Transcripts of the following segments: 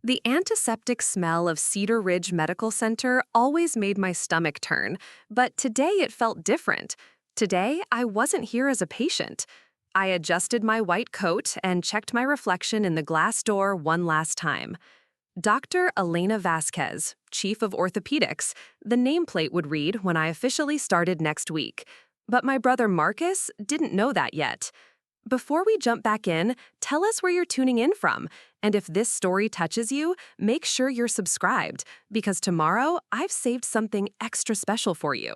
The antiseptic smell of Cedar Ridge Medical Center always made my stomach turn, but today it felt different. Today, I wasn't here as a patient. I adjusted my white coat and checked my reflection in the glass door one last time. Dr. Elena Vasquez, Chief of Orthopedics, the nameplate would read when I officially started next week. But my brother Marcus didn't know that yet. Before we jump back in, tell us where you're tuning in from. And if this story touches you, make sure you're subscribed, because tomorrow I've saved something extra special for you.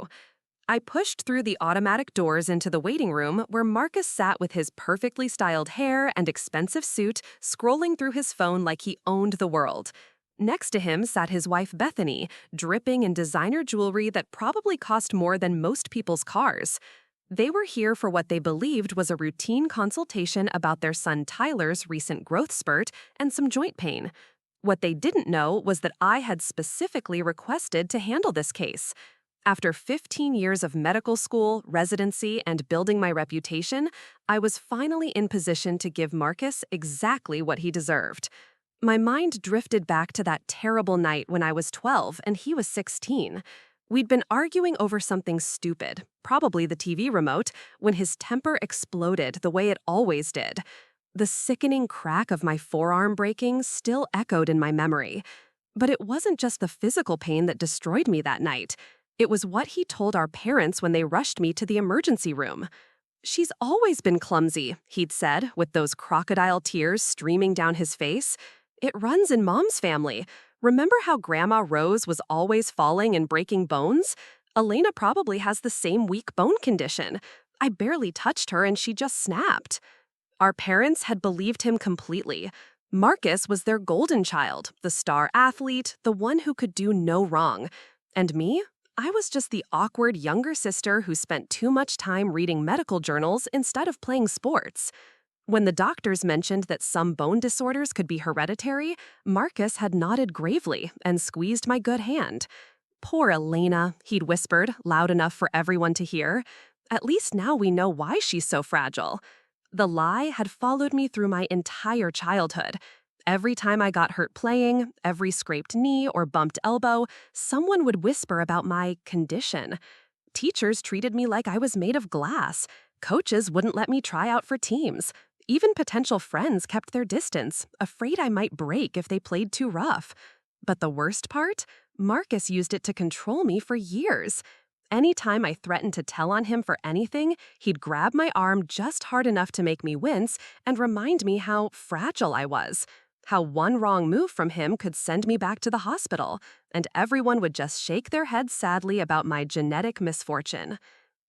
I pushed through the automatic doors into the waiting room where Marcus sat with his perfectly styled hair and expensive suit, scrolling through his phone like he owned the world. Next to him sat his wife Bethany, dripping in designer jewelry that probably cost more than most people's cars. They were here for what they believed was a routine consultation about their son Tyler's recent growth spurt and some joint pain. What they didn't know was that I had specifically requested to handle this case. After 15 years of medical school, residency, and building my reputation, I was finally in position to give Marcus exactly what he deserved. My mind drifted back to that terrible night when I was 12 and he was 16. We'd been arguing over something stupid, probably the TV remote, when his temper exploded the way it always did. The sickening crack of my forearm breaking still echoed in my memory. But it wasn't just the physical pain that destroyed me that night. It was what he told our parents when they rushed me to the emergency room. "She's always been clumsy," he'd said, with those crocodile tears streaming down his face. "It runs in Mom's family. Remember how Grandma Rose was always falling and breaking bones? Elena probably has the same weak bone condition. I barely touched her and she just snapped." Our parents had believed him completely. Marcus was their golden child, the star athlete, the one who could do no wrong. And me? I was just the awkward younger sister who spent too much time reading medical journals instead of playing sports. When the doctors mentioned that some bone disorders could be hereditary, Marcus had nodded gravely and squeezed my good hand. "Poor Elena," he'd whispered, loud enough for everyone to hear. "At least now we know why she's so fragile." The lie had followed me through my entire childhood. Every time I got hurt playing, every scraped knee or bumped elbow, someone would whisper about my condition. Teachers treated me like I was made of glass. Coaches wouldn't let me try out for teams. Even potential friends kept their distance, afraid I might break if they played too rough. But the worst part? Marcus used it to control me for years. Anytime I threatened to tell on him for anything, he'd grab my arm just hard enough to make me wince and remind me how fragile I was. How one wrong move from him could send me back to the hospital, and everyone would just shake their heads sadly about my genetic misfortune.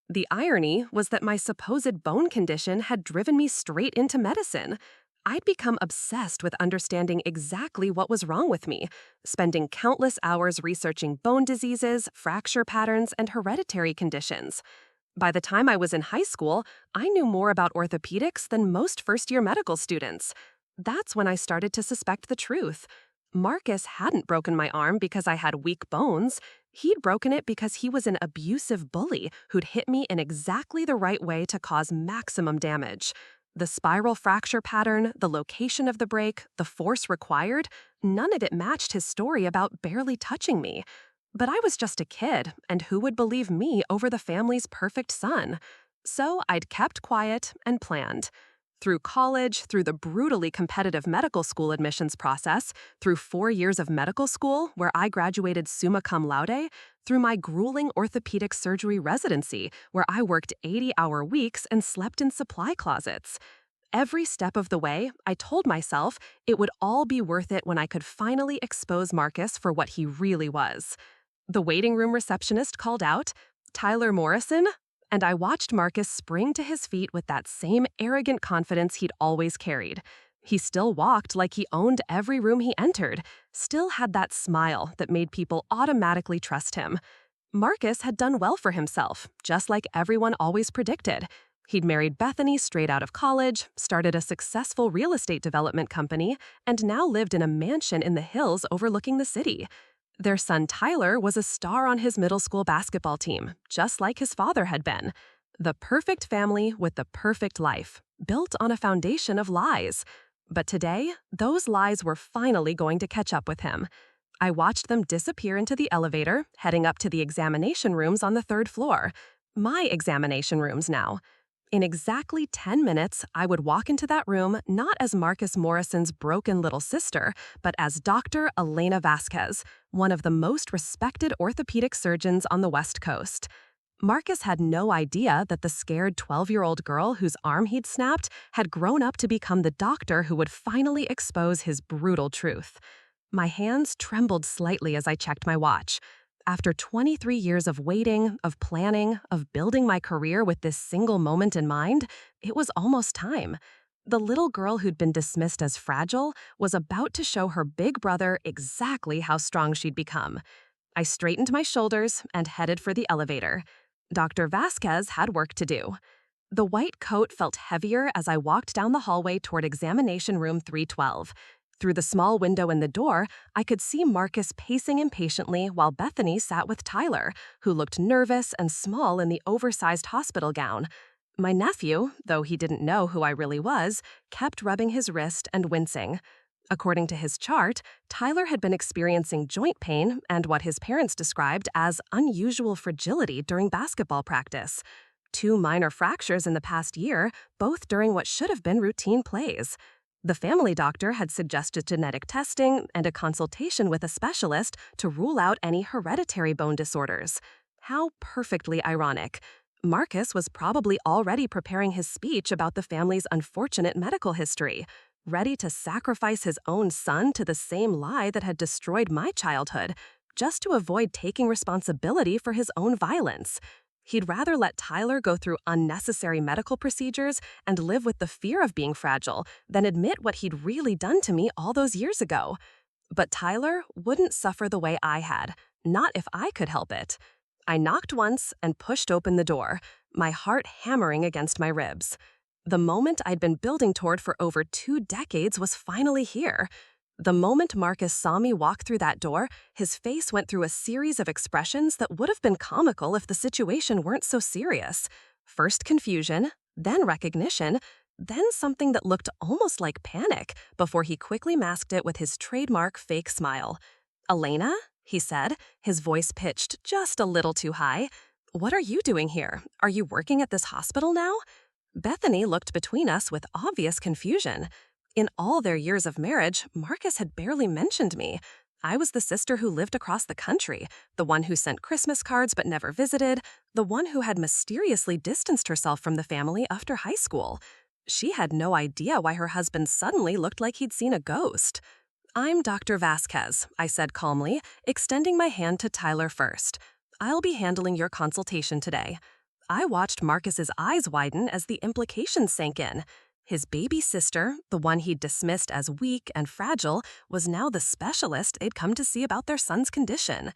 The irony was that my supposed bone condition had driven me straight into medicine. I'd become obsessed with understanding exactly what was wrong with me, spending countless hours researching bone diseases, fracture patterns, and hereditary conditions. By the time I was in high school, I knew more about orthopedics than most first-year medical students. That's when I started to suspect the truth. Marcus hadn't broken my arm because I had weak bones. He'd broken it because he was an abusive bully who'd hit me in exactly the right way to cause maximum damage. The spiral fracture pattern, the location of the break, the force required, none of it matched his story about barely touching me. But I was just a kid, and who would believe me over the family's perfect son? So I'd kept quiet and planned. Through college, through the brutally competitive medical school admissions process, through 4 years of medical school, where I graduated summa cum laude, through my grueling orthopedic surgery residency, where I worked 80-hour weeks and slept in supply closets. Every step of the way, I told myself it would all be worth it when I could finally expose Marcus for what he really was. The waiting room receptionist called out, "Tyler Morrison?" And I watched Marcus spring to his feet with that same arrogant confidence he'd always carried. He still walked like he owned every room he entered, still had that smile that made people automatically trust him. Marcus had done well for himself, just like everyone always predicted. He'd married Bethany straight out of college, started a successful real estate development company, and now lived in a mansion in the hills overlooking the city. Their son Tyler was a star on his middle school basketball team, just like his father had been. The perfect family with the perfect life, built on a foundation of lies. But today, those lies were finally going to catch up with him. I watched them disappear into the elevator, heading up to the examination rooms on the third floor. My examination rooms now. In exactly 10 minutes, I would walk into that room not as Marcus Morrison's broken little sister, but as Dr. Elena Vasquez, one of the most respected orthopedic surgeons on the West Coast. Marcus had no idea that the scared 12-year-old girl whose arm he'd snapped had grown up to become the doctor who would finally expose his brutal truth. My hands trembled slightly as I checked my watch. After 23 years of waiting, of planning, of building my career with this single moment in mind, it was almost time. The little girl who'd been dismissed as fragile was about to show her big brother exactly how strong she'd become. I straightened my shoulders and headed for the elevator. Dr. Vasquez had work to do. The white coat felt heavier as I walked down the hallway toward examination room 312. Through the small window in the door, I could see Marcus pacing impatiently while Bethany sat with Tyler, who looked nervous and small in the oversized hospital gown. My nephew, though he didn't know who I really was, kept rubbing his wrist and wincing. According to his chart, Tyler had been experiencing joint pain and what his parents described as unusual fragility during basketball practice. 2 minor fractures in the past year, both during what should have been routine plays. The family doctor had suggested genetic testing and a consultation with a specialist to rule out any hereditary bone disorders. How perfectly ironic. Marcus was probably already preparing his speech about the family's unfortunate medical history, ready to sacrifice his own son to the same lie that had destroyed my childhood, just to avoid taking responsibility for his own violence. He'd rather let Tyler go through unnecessary medical procedures and live with the fear of being fragile than admit what he'd really done to me all those years ago. But Tyler wouldn't suffer the way I had, not if I could help it. I knocked once and pushed open the door, my heart hammering against my ribs. The moment I'd been building toward for over 2 decades was finally here. The moment Marcus saw me walk through that door, his face went through a series of expressions that would have been comical if the situation weren't so serious. First confusion, then recognition, then something that looked almost like panic before he quickly masked it with his trademark fake smile. "Elena?" he said, his voice pitched just a little too high. "What are you doing here? Are you working at this hospital now?" Bethany looked between us with obvious confusion. In all their years of marriage, Marcus had barely mentioned me. I was the sister who lived across the country, the one who sent Christmas cards but never visited, the one who had mysteriously distanced herself from the family after high school. She had no idea why her husband suddenly looked like he'd seen a ghost. "I'm Dr. Vasquez," I said calmly, extending my hand to Tyler first. "I'll be handling your consultation today." I watched Marcus's eyes widen as the implications sank in. His baby sister, the one he'd dismissed as weak and fragile, was now the specialist they'd come to see about their son's condition.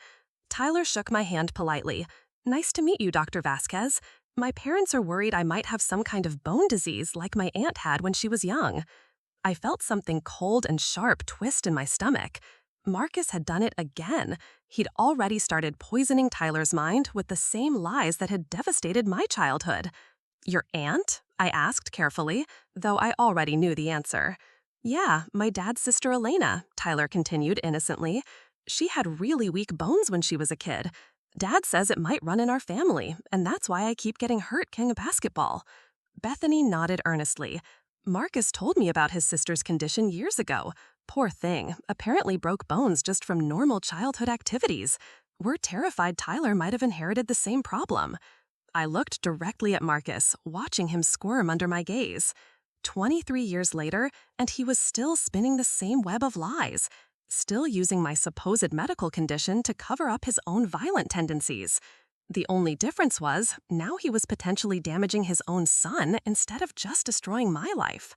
Tyler shook my hand politely. "Nice to meet you, Dr. Vasquez. My parents are worried I might have some kind of bone disease like my aunt had when she was young." I felt something cold and sharp twist in my stomach. Marcus had done it again. He'd already started poisoning Tyler's mind with the same lies that had devastated my childhood. "Your aunt?" I asked carefully, though I already knew the answer. "Yeah, my dad's sister Elena," Tyler continued innocently. "She had really weak bones when she was a kid. Dad says it might run in our family, and that's why I keep getting hurt playing basketball." Bethany nodded earnestly. "Marcus told me about his sister's condition years ago. Poor thing, apparently broke bones just from normal childhood activities. We're terrified Tyler might have inherited the same problem." I looked directly at Marcus, watching him squirm under my gaze. 23 years later, and he was still spinning the same web of lies, still using my supposed medical condition to cover up his own violent tendencies. The only difference was, now he was potentially damaging his own son instead of just destroying my life.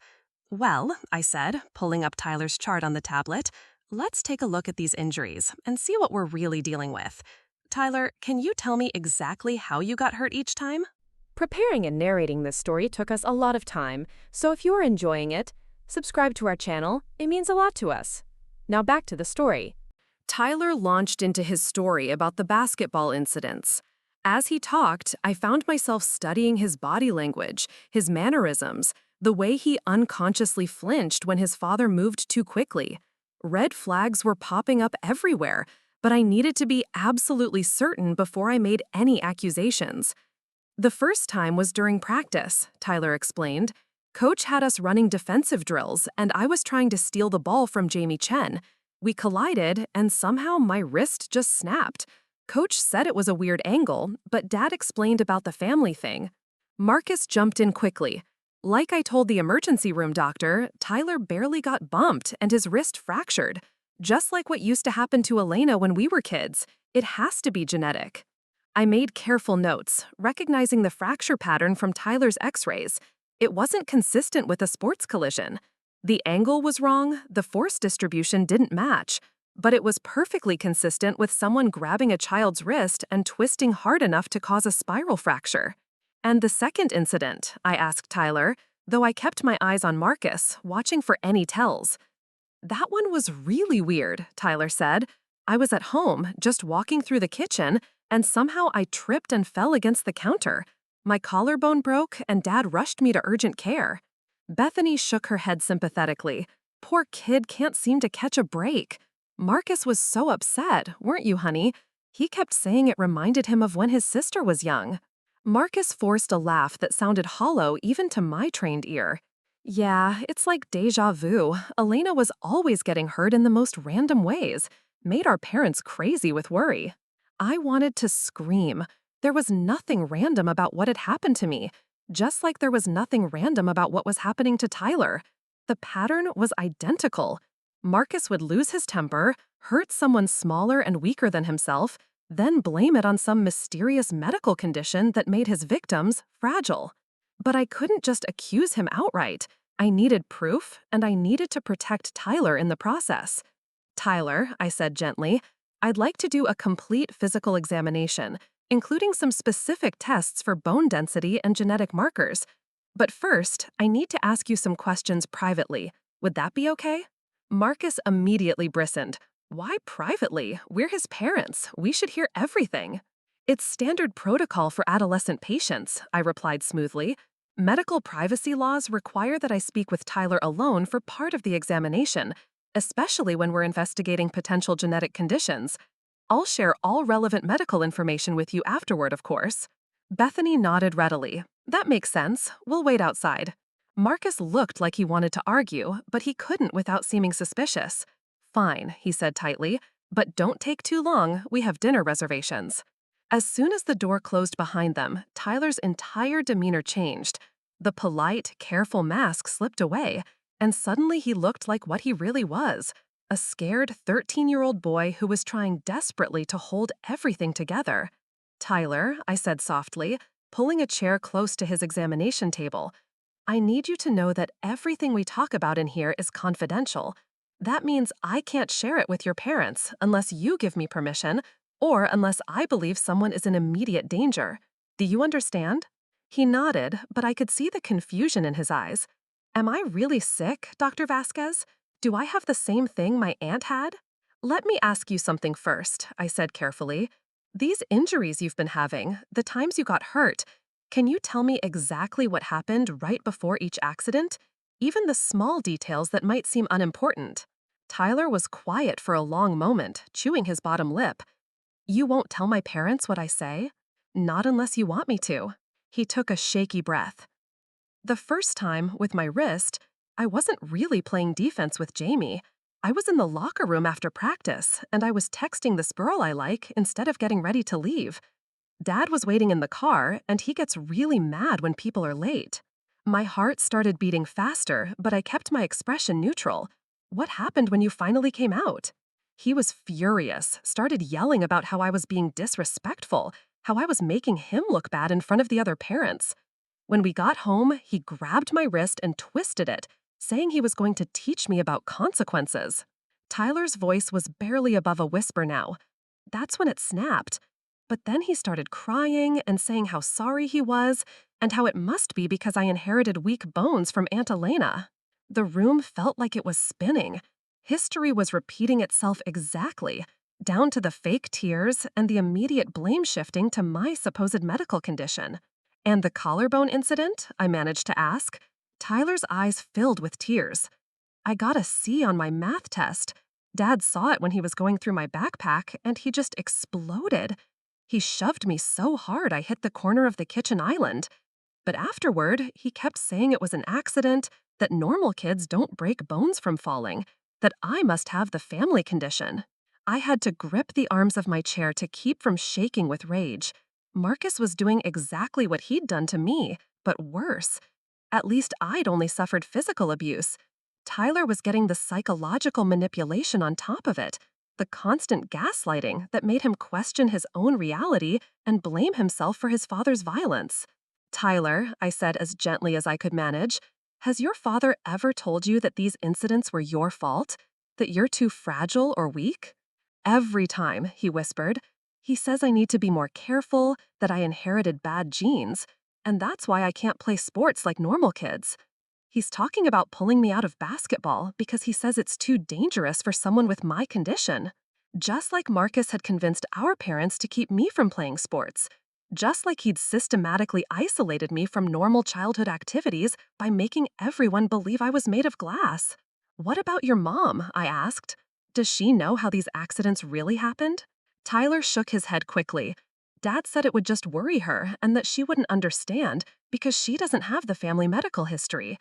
"Well," I said, pulling up Tyler's chart on the tablet, "let's take a look at these injuries and see what we're really dealing with. Tyler, can you tell me exactly how you got hurt each time?" Preparing and narrating this story took us a lot of time, so if you are enjoying it, subscribe to our channel. It means a lot to us. Now back to the story. Tyler launched into his story about the basketball incidents. As he talked, I found myself studying his body language, his mannerisms, The way he unconsciously flinched when his father moved too quickly. Red flags were popping up everywhere, but I needed to be absolutely certain before I made any accusations. The first time was during practice, Tyler explained. Coach had us running defensive drills, and I was trying to steal the ball from Jamie Chen. We collided, and somehow my wrist just snapped. Coach said it was a weird angle, but Dad explained about the family thing. Marcus jumped in quickly. Like I told the emergency room doctor, Tyler barely got bumped and his wrist fractured. Just like what used to happen to Elena when we were kids, it has to be genetic. I made careful notes, recognizing the fracture pattern from Tyler's x-rays. It wasn't consistent with a sports collision. The angle was wrong, the force distribution didn't match, but it was perfectly consistent with someone grabbing a child's wrist and twisting hard enough to cause a spiral fracture. And the second incident, I asked Tyler, though I kept my eyes on Marcus, watching for any tells. That one was really weird, Tyler said. I was at home, just walking through the kitchen, and somehow I tripped and fell against the counter. My collarbone broke, and Dad rushed me to urgent care. Bethany shook her head sympathetically. Poor kid can't seem to catch a break. Marcus was so upset, weren't you, honey? He kept saying it reminded him of when his sister was young. Marcus forced a laugh that sounded hollow even to my trained ear. Yeah, it's like déjà vu. Elena was always getting hurt in the most random ways. Made our parents crazy with worry. I wanted to scream. There was nothing random about what had happened to me, just like there was nothing random about what was happening to Tyler. The pattern was identical. Marcus would lose his temper, hurt someone smaller and weaker than himself, then blame it on some mysterious medical condition that made his victims fragile. But I couldn't just accuse him outright. I needed proof, and I needed to protect Tyler in the process. Tyler, I said gently, I'd like to do a complete physical examination, including some specific tests for bone density and genetic markers. But first, I need to ask you some questions privately. Would that be okay? Marcus immediately bristled. Why privately? We're his parents. We should hear everything. It's standard protocol for adolescent patients, I replied smoothly. Medical privacy laws require that I speak with Tyler alone for part of the examination, especially when we're investigating potential genetic conditions. I'll share all relevant medical information with you afterward, of course. Bethany nodded readily. That makes sense. We'll wait outside. Marcus looked like he wanted to argue, but he couldn't without seeming suspicious. Fine, he said tightly, but don't take too long. We have dinner reservations. As soon as the door closed behind them, Tyler's entire demeanor changed. The polite, careful mask slipped away, and suddenly he looked like what he really was, a scared 13-year-old boy who was trying desperately to hold everything together. Tyler, I said softly, pulling a chair close to his examination table, I need you to know that everything we talk about in here is confidential. That means I can't share it with your parents unless you give me permission or unless I believe someone is in immediate danger. Do you understand? He nodded, but I could see the confusion in his eyes. Am I really sick, Dr. Vasquez? Do I have the same thing my aunt had? Let me ask you something first, I said carefully. These injuries you've been having, the times you got hurt, can you tell me exactly what happened right before each accident? Even the small details that might seem unimportant. Tyler was quiet for a long moment, chewing his bottom lip. You won't tell my parents what I say? Not unless you want me to. He took a shaky breath. The first time, with my wrist, I wasn't really playing defense with Jamie. I was in the locker room after practice, and I was texting this girl I like instead of getting ready to leave. Dad was waiting in the car, and he gets really mad when people are late. My heart started beating faster, but I kept my expression neutral. What happened when you finally came out? He was furious, started yelling about how I was being disrespectful, how I was making him look bad in front of the other parents. When we got home, he grabbed my wrist and twisted it, saying he was going to teach me about consequences. Tyler's voice was barely above a whisper now. That's when it snapped. But then he started crying and saying how sorry he was and how it must be because I inherited weak bones from Aunt Elena. The room felt like it was spinning. History was repeating itself exactly, down to the fake tears and the immediate blame shifting to my supposed medical condition. And the collarbone incident, I managed to ask. Tyler's eyes filled with tears. I got a C on my math test. Dad saw it when he was going through my backpack, and he just exploded. He shoved me so hard I hit the corner of the kitchen island. But afterward, he kept saying it was an accident, that normal kids don't break bones from falling, that I must have the family condition. I had to grip the arms of my chair to keep from shaking with rage. Marcus was doing exactly what he'd done to me, but worse. At least I'd only suffered physical abuse. Tyler was getting the psychological manipulation on top of it, the constant gaslighting that made him question his own reality and blame himself for his father's violence. Tyler, I said as gently as I could manage, has your father ever told you that these incidents were your fault? That you're too fragile or weak? Every time, he whispered. He says I need to be more careful, that I inherited bad genes, and that's why I can't play sports like normal kids. He's talking about pulling me out of basketball because he says it's too dangerous for someone with my condition. Just like Marcus had convinced our parents to keep me from playing sports. Just like he'd systematically isolated me from normal childhood activities by making everyone believe I was made of glass. What about your mom? I asked. Does she know how these accidents really happened? Tyler shook his head quickly. Dad said it would just worry her and that she wouldn't understand because she doesn't have the family medical history.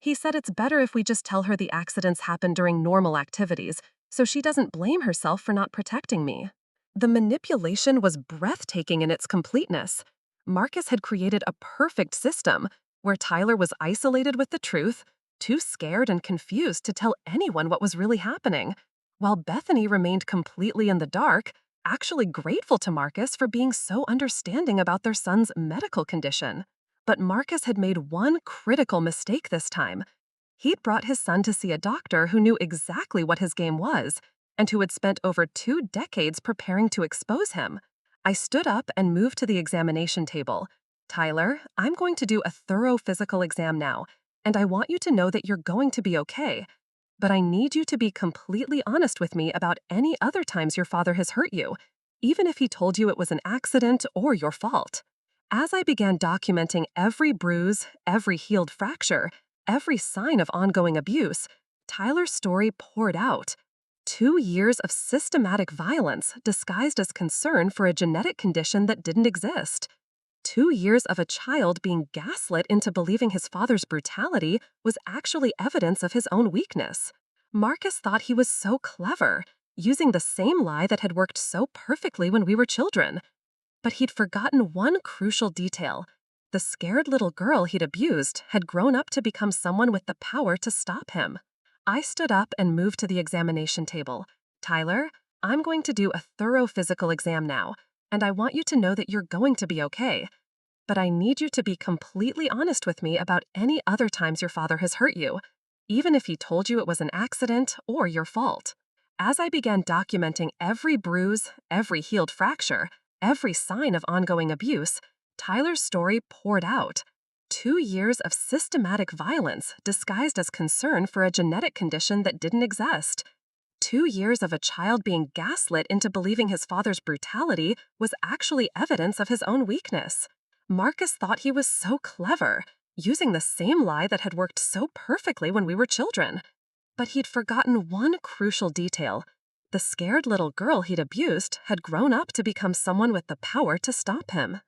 He said it's better if we just tell her the accidents happened during normal activities, so she doesn't blame herself for not protecting me. The manipulation was breathtaking in its completeness. Marcus had created a perfect system where Tyler was isolated with the truth, too scared and confused to tell anyone what was really happening, while Bethany remained completely in the dark, actually grateful to Marcus for being so understanding about their son's medical condition. But Marcus had made one critical mistake this time. He'd brought his son to see a doctor who knew exactly what his game was, and who had spent over 2 decades preparing to expose him. I stood up and moved to the examination table. Tyler, I'm going to do a thorough physical exam now, and I want you to know that you're going to be okay. But I need you to be completely honest with me about any other times your father has hurt you, even if he told you it was an accident or your fault. As I began documenting every bruise, every healed fracture, every sign of ongoing abuse, Tyler's story poured out. 2 years of systematic violence disguised as concern for a genetic condition that didn't exist. 2 years of a child being gaslit into believing his father's brutality was actually evidence of his own weakness. Marcus thought he was so clever, using the same lie that had worked so perfectly when we were children. But he'd forgotten one crucial detail. The scared little girl he'd abused had grown up to become someone with the power to stop him. I stood up and moved to the examination table. Tyler, I'm going to do a thorough physical exam now, and I want you to know that you're going to be okay. But I need you to be completely honest with me about any other times your father has hurt you, even if he told you it was an accident or your fault. As I began documenting every bruise, every healed fracture, every sign of ongoing abuse, Tyler's story poured out. 2 years of systematic violence disguised as concern for a genetic condition that didn't exist. 2 years of a child being gaslit into believing his father's brutality was actually evidence of his own weakness. Marcus thought he was so clever, using the same lie that had worked so perfectly when we were children. But he'd forgotten one crucial detail. The scared little girl he'd abused had grown up to become someone with the power to stop him.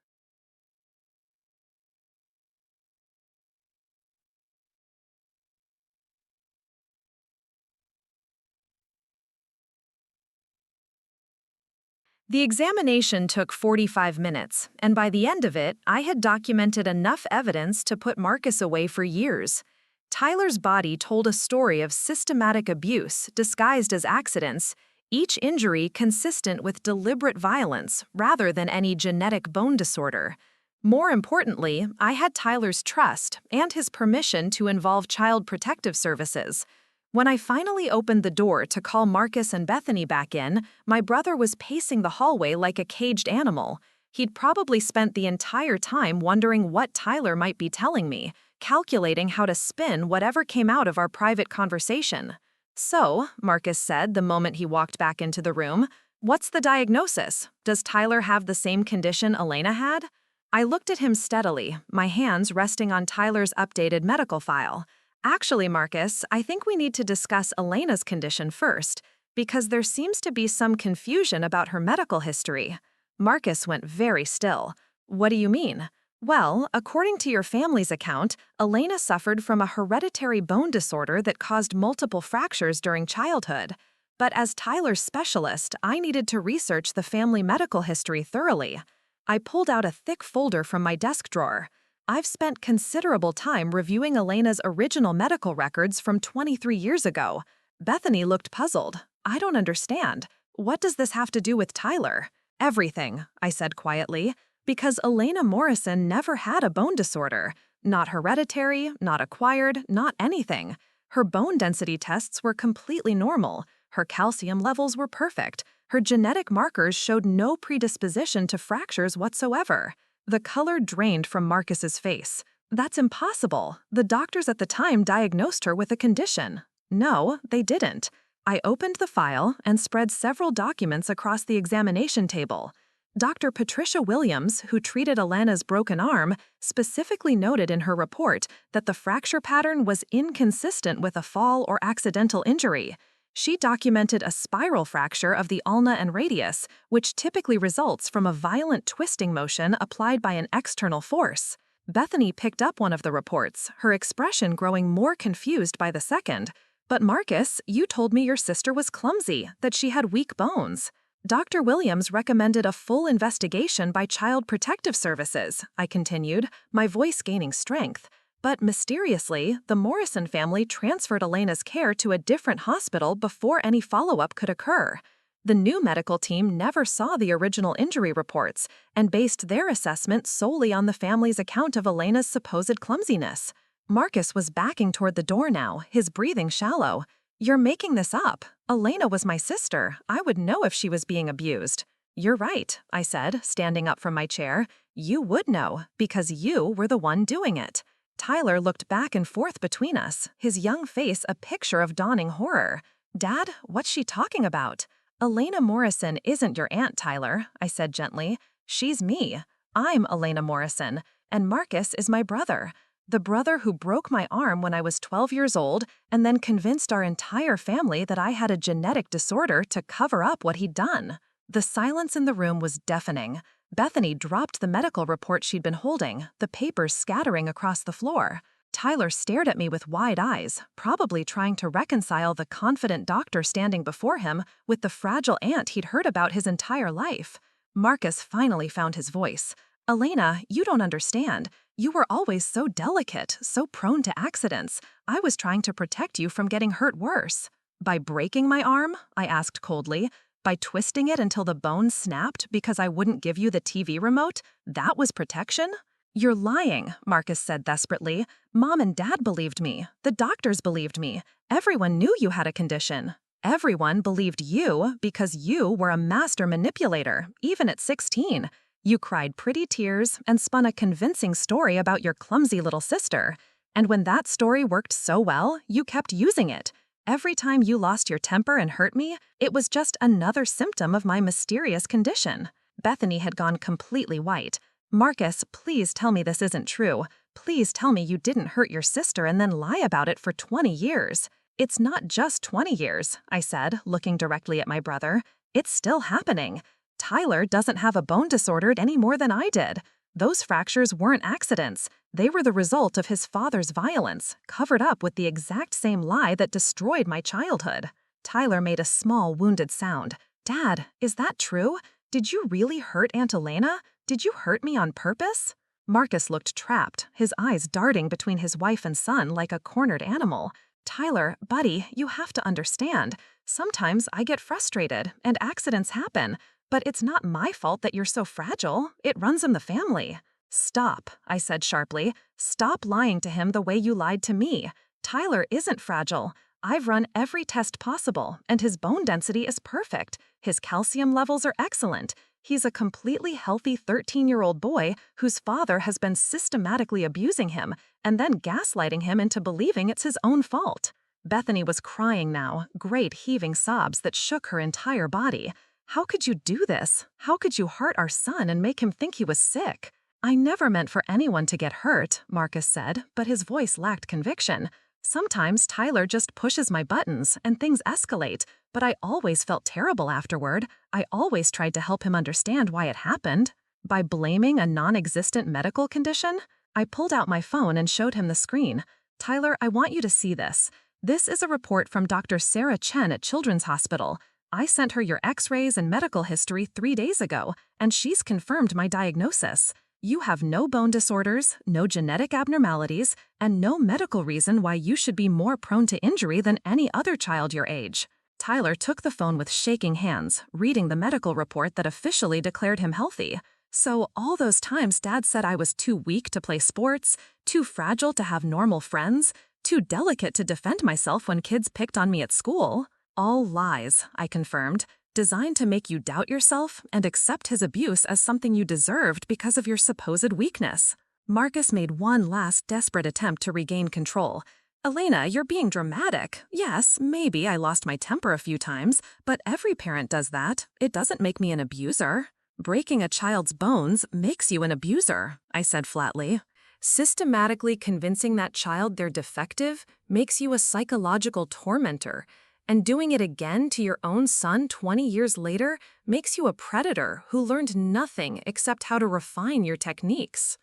The examination took 45 minutes, and by the end of it, I had documented enough evidence to put Marcus away for years. Tyler's body told a story of systematic abuse disguised as accidents, each injury consistent with deliberate violence rather than any genetic bone disorder. More importantly, I had Tyler's trust and his permission to involve Child Protective Services. When I finally opened the door to call Marcus and Bethany back in, my brother was pacing the hallway like a caged animal. He'd probably spent the entire time wondering what Tyler might be telling me, calculating how to spin whatever came out of our private conversation. "So," Marcus said the moment he walked back into the room, "what's the diagnosis? Does Tyler have the same condition Elena had?" I looked at him steadily, my hands resting on Tyler's updated medical file. Actually, Marcus, I think we need to discuss Elena's condition first, because there seems to be some confusion about her medical history. Marcus went very still. What do you mean? Well, according to your family's account, Elena suffered from a hereditary bone disorder that caused multiple fractures during childhood. But as Tyler's specialist, I needed to research the family medical history thoroughly. I pulled out a thick folder from my desk drawer. I've spent considerable time reviewing Elena's original medical records from 23 years ago. Bethany looked puzzled. I don't understand. What does this have to do with Tyler? Everything, I said quietly, because Elena Morrison never had a bone disorder. Not hereditary, not acquired, not anything. Her bone density tests were completely normal. Her calcium levels were perfect. Her genetic markers showed no predisposition to fractures whatsoever. The color drained from Marcus's face. That's impossible. The doctors at the time diagnosed her with a condition. No, they didn't. I opened the file and spread several documents across the examination table. Dr. Patricia Williams, who treated Elena's broken arm, specifically noted in her report that the fracture pattern was inconsistent with a fall or accidental injury. She documented a spiral fracture of the ulna and radius, which typically results from a violent twisting motion applied by an external force. Bethany picked up one of the reports, her expression growing more confused by the second. But Marcus, you told me your sister was clumsy, that she had weak bones. Dr. Williams recommended a full investigation by Child Protective Services, I continued, my voice gaining strength. But mysteriously, the Morrison family transferred Elena's care to a different hospital before any follow-up could occur. The new medical team never saw the original injury reports and based their assessment solely on the family's account of Elena's supposed clumsiness. Marcus was backing toward the door now, his breathing shallow. You're making this up. Elena was my sister. I would know if she was being abused. You're right, I said, standing up from my chair. You would know, because you were the one doing it. Tyler looked back and forth between us, his young face a picture of dawning horror. Dad, what's she talking about? Elena Morrison isn't your aunt, Tyler, I said gently. She's me. I'm Elena Morrison, and Marcus is my brother. The brother who broke my arm when I was 12 years old and then convinced our entire family that I had a genetic disorder to cover up what he'd done. The silence in the room was deafening. Bethany dropped the medical report she'd been holding, the papers scattering across the floor. Tyler stared at me with wide eyes, probably trying to reconcile the confident doctor standing before him with the fragile aunt he'd heard about his entire life. Marcus finally found his voice. Elena, you don't understand. You were always so delicate, so prone to accidents. I was trying to protect you from getting hurt worse. By breaking my arm? I asked coldly. By twisting it until the bone snapped because I wouldn't give you the TV remote? That was protection? You're lying, Marcus said desperately. Mom and Dad believed me. The doctors believed me. Everyone knew you had a condition. Everyone believed you because you were a master manipulator, even at 16. You cried pretty tears and spun a convincing story about your clumsy little sister. And when that story worked so well, you kept using it. Every time you lost your temper and hurt me, it was just another symptom of my mysterious condition. Bethany had gone completely white. Marcus, please tell me this isn't true. Please tell me you didn't hurt your sister and then lie about it for 20 years. It's not just 20 years, I said, looking directly at my brother. It's still happening. Tyler doesn't have a bone disorder any more than I did. Those fractures weren't accidents. They were the result of his father's violence, covered up with the exact same lie that destroyed my childhood. Tyler made a small, wounded sound. Dad, is that true? Did you really hurt Aunt Elena? Did you hurt me on purpose? Marcus looked trapped, his eyes darting between his wife and son like a cornered animal. Tyler, buddy, you have to understand. Sometimes I get frustrated, and accidents happen. But it's not my fault that you're so fragile. It runs in the family. Stop, I said sharply. Stop lying to him the way you lied to me. Tyler isn't fragile. I've run every test possible, and his bone density is perfect. His calcium levels are excellent. He's a completely healthy 13-year-old boy whose father has been systematically abusing him and then gaslighting him into believing it's his own fault. Bethany was crying now, great heaving sobs that shook her entire body. How could you do this? How could you hurt our son and make him think he was sick? I never meant for anyone to get hurt, Marcus said, but his voice lacked conviction. Sometimes Tyler just pushes my buttons and things escalate, but I always felt terrible afterward. I always tried to help him understand why it happened. By blaming a non-existent medical condition? I pulled out my phone and showed him the screen. Tyler, I want you to see this. This is a report from Dr. Sarah Chen at Children's Hospital. I sent her your x-rays and medical history 3 days ago, and she's confirmed my diagnosis. You have no bone disorders, no genetic abnormalities, and no medical reason why you should be more prone to injury than any other child your age. Tyler took the phone with shaking hands, reading the medical report that officially declared him healthy. So all those times Dad said I was too weak to play sports, too fragile to have normal friends, too delicate to defend myself when kids picked on me at school. All lies, I confirmed, designed to make you doubt yourself and accept his abuse as something you deserved because of your supposed weakness. Marcus made one last desperate attempt to regain control. Elena, you're being dramatic. Yes, maybe I lost my temper a few times, but every parent does that. It doesn't make me an abuser. Breaking a child's bones makes you an abuser, I said flatly. Systematically convincing that child they're defective makes you a psychological tormentor, and doing it again to your own son 20 years later makes you a predator who learned nothing except how to refine your techniques.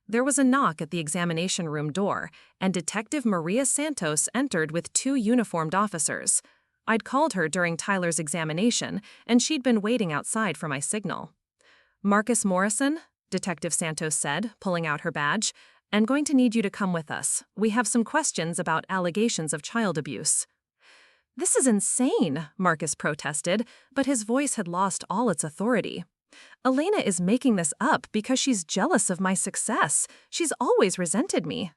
There was a knock at the examination room door, and Detective Maria Santos entered with 2 uniformed officers. I'd called her during Tyler's examination, and she'd been waiting outside for my signal. "Marcus Morrison," Detective Santos said, pulling out her badge, "I'm going to need you to come with us. We have some questions about allegations of child abuse." "This is insane," Marcus protested, but his voice had lost all its authority. "Elena is making this up because she's jealous of my success. She's always resented me."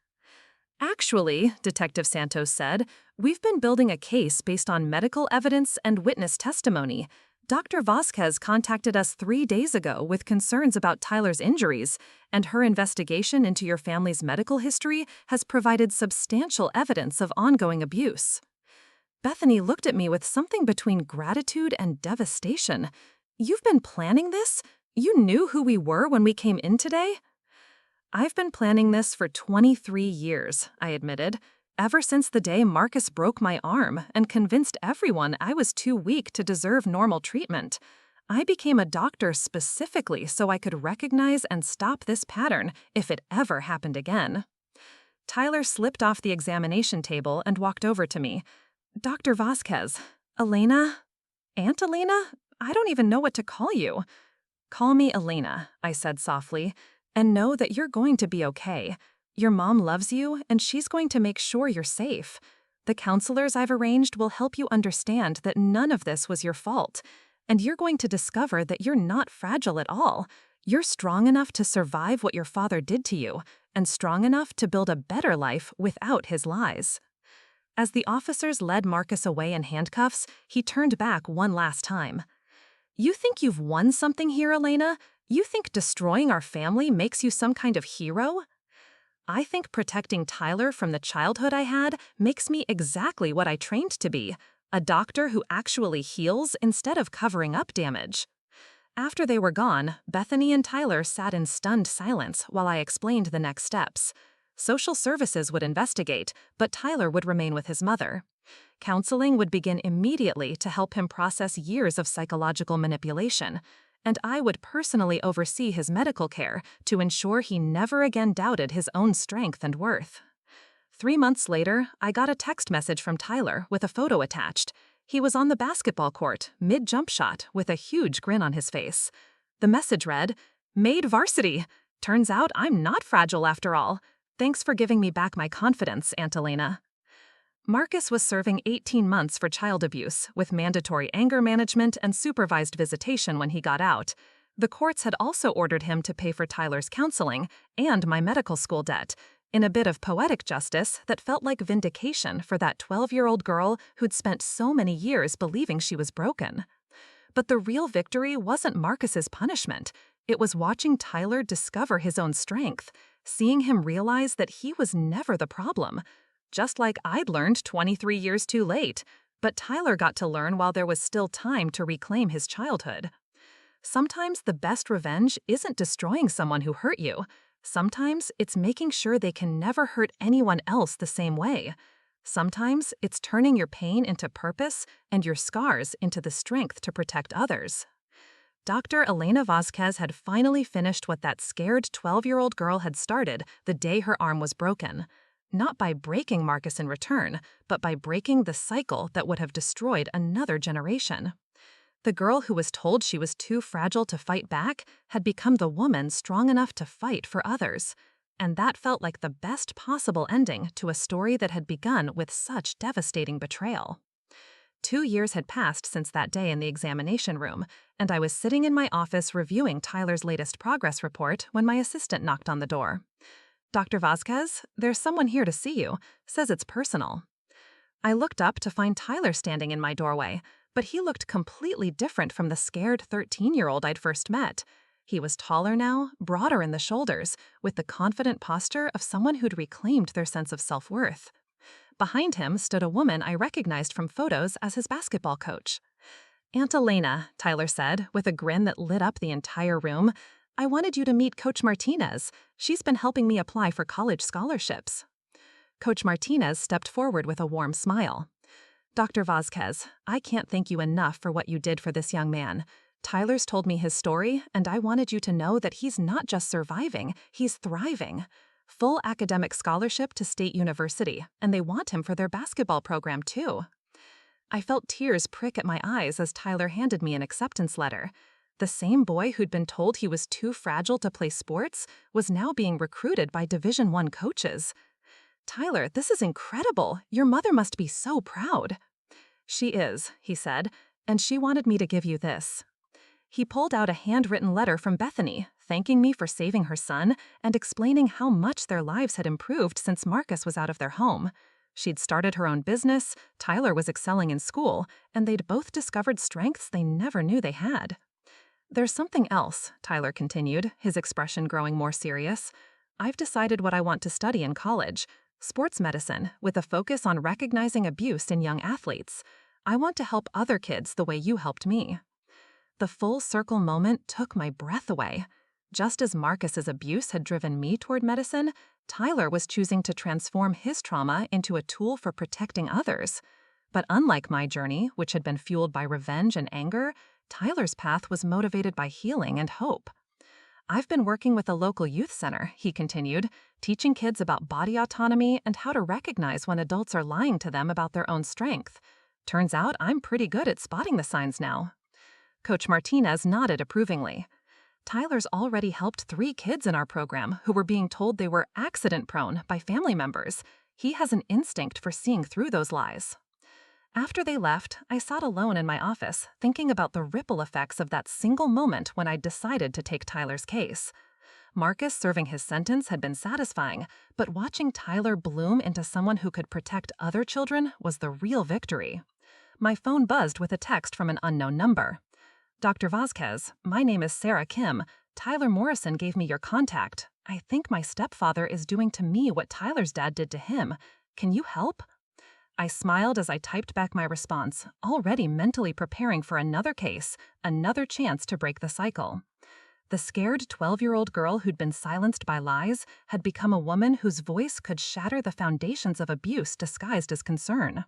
"Actually," Detective Santos said, "we've been building a case based on medical evidence and witness testimony. Dr. Vasquez contacted us 3 days ago with concerns about Tyler's injuries, and her investigation into your family's medical history has provided substantial evidence of ongoing abuse." Bethany looked at me with something between gratitude and devastation. "You've been planning this? You knew who we were when we came in today?" "I've been planning this for 23 years, I admitted, ever since the day Marcus broke my arm and convinced everyone I was too weak to deserve normal treatment. I became a doctor specifically so I could recognize and stop this pattern if it ever happened again." Tyler slipped off the examination table and walked over to me. "Dr. Vasquez, Elena? Aunt Elena? I don't even know what to call you." "Call me Elena," I said softly, "and know that you're going to be okay. Your mom loves you, and she's going to make sure you're safe. The counselors I've arranged will help you understand that none of this was your fault, and you're going to discover that you're not fragile at all. You're strong enough to survive what your father did to you, and strong enough to build a better life without his lies." As the officers led Marcus away in handcuffs, he turned back one last time. "You think you've won something here, Elena? You think destroying our family makes you some kind of hero?" "I think protecting Tyler from the childhood I had makes me exactly what I trained to be, a doctor who actually heals instead of covering up damage." After they were gone, Bethany and Tyler sat in stunned silence while I explained the next steps. Social services would investigate, but Tyler would remain with his mother. Counseling would begin immediately to help him process years of psychological manipulation, and I would personally oversee his medical care to ensure he never again doubted his own strength and worth. 3 months later, I got a text message from Tyler with a photo attached. He was on the basketball court, mid-jump shot, with a huge grin on his face. The message read, "Made varsity. Turns out I'm not fragile after all. Thanks for giving me back my confidence, Aunt Elena." Marcus was serving 18 months for child abuse, with mandatory anger management and supervised visitation when he got out. The courts had also ordered him to pay for Tyler's counseling and my medical school debt, in a bit of poetic justice that felt like vindication for that 12-year-old girl who'd spent so many years believing she was broken. But the real victory wasn't Marcus's punishment. It was watching Tyler discover his own strength, seeing him realize that he was never the problem. Just like I'd learned 23 years too late, but Tyler got to learn while there was still time to reclaim his childhood. Sometimes the best revenge isn't destroying someone who hurt you. Sometimes it's making sure they can never hurt anyone else the same way. Sometimes it's turning your pain into purpose and your scars into the strength to protect others. Dr. Elena Vasquez had finally finished what that scared 12-year-old girl had started the day her arm was broken. Not by breaking Marcus in return, but by breaking the cycle that would have destroyed another generation. The girl who was told she was too fragile to fight back had become the woman strong enough to fight for others. And that felt like the best possible ending to a story that had begun with such devastating betrayal. 2 years had passed since that day in the examination room, and I was sitting in my office reviewing Tyler's latest progress report when my assistant knocked on the door. "Dr. Vasquez, there's someone here to see you. Says it's personal." I looked up to find Tyler standing in my doorway, but he looked completely different from the scared 13-year-old I'd first met. He was taller now, broader in the shoulders, with the confident posture of someone who'd reclaimed their sense of self-worth. Behind him stood a woman I recognized from photos as his basketball coach. "Aunt Elena," Tyler said, with a grin that lit up the entire room, "I wanted you to meet Coach Martinez. She's been helping me apply for college scholarships." Coach Martinez stepped forward with a warm smile. "Dr. Vasquez, I can't thank you enough for what you did for this young man. Tyler's told me his story, and I wanted you to know that he's not just surviving, he's thriving. Full academic scholarship to State University, and they want him for their basketball program too." I felt tears prick at my eyes as Tyler handed me an acceptance letter. The same boy who'd been told he was too fragile to play sports was now being recruited by Division I coaches. "Tyler, this is incredible. Your mother must be so proud." "She is," he said, "and she wanted me to give you this." He pulled out a handwritten letter from Bethany, thanking me for saving her son and explaining how much their lives had improved since Marcus was out of their home. She'd started her own business, Tyler was excelling in school, and they'd both discovered strengths they never knew they had. "There's something else," Tyler continued, his expression growing more serious. "I've decided what I want to study in college. Sports medicine, with a focus on recognizing abuse in young athletes. I want to help other kids the way you helped me." The full circle moment took my breath away. Just as Marcus's abuse had driven me toward medicine, Tyler was choosing to transform his trauma into a tool for protecting others. But unlike my journey, which had been fueled by revenge and anger, Tyler's path was motivated by healing and hope. "I've been working with a local youth center," he continued, "teaching kids about body autonomy and how to recognize when adults are lying to them about their own strength. Turns out I'm pretty good at spotting the signs now." Coach Martinez nodded approvingly. "Tyler's already helped 3 kids in our program who were being told they were accident-prone by family members. He has an instinct for seeing through those lies." After they left, I sat alone in my office, thinking about the ripple effects of that single moment when I decided to take Tyler's case. Marcus serving his sentence had been satisfying, but watching Tyler bloom into someone who could protect other children was the real victory. My phone buzzed with a text from an unknown number. "Dr. Vasquez, my name is Sarah Kim. Tyler Morrison gave me your contact. I think my stepfather is doing to me what Tyler's dad did to him. Can you help?" I smiled as I typed back my response, already mentally preparing for another case, another chance to break the cycle. The scared 12-year-old girl who'd been silenced by lies had become a woman whose voice could shatter the foundations of abuse disguised as concern.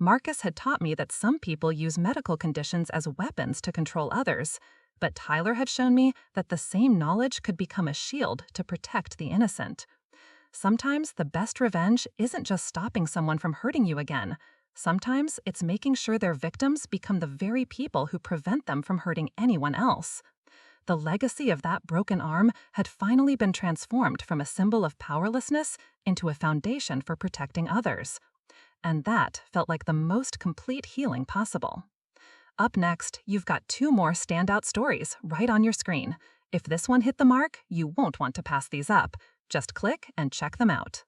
Marcus had taught me that some people use medical conditions as weapons to control others, but Tyler had shown me that the same knowledge could become a shield to protect the innocent. Sometimes the best revenge isn't just stopping someone from hurting you again. Sometimes it's making sure their victims become the very people who prevent them from hurting anyone else. The legacy of that broken arm had finally been transformed from a symbol of powerlessness into a foundation for protecting others. And that felt like the most complete healing possible. Up next, you've got 2 more standout stories right on your screen. If this one hit the mark, you won't want to pass these up. Just click and check them out.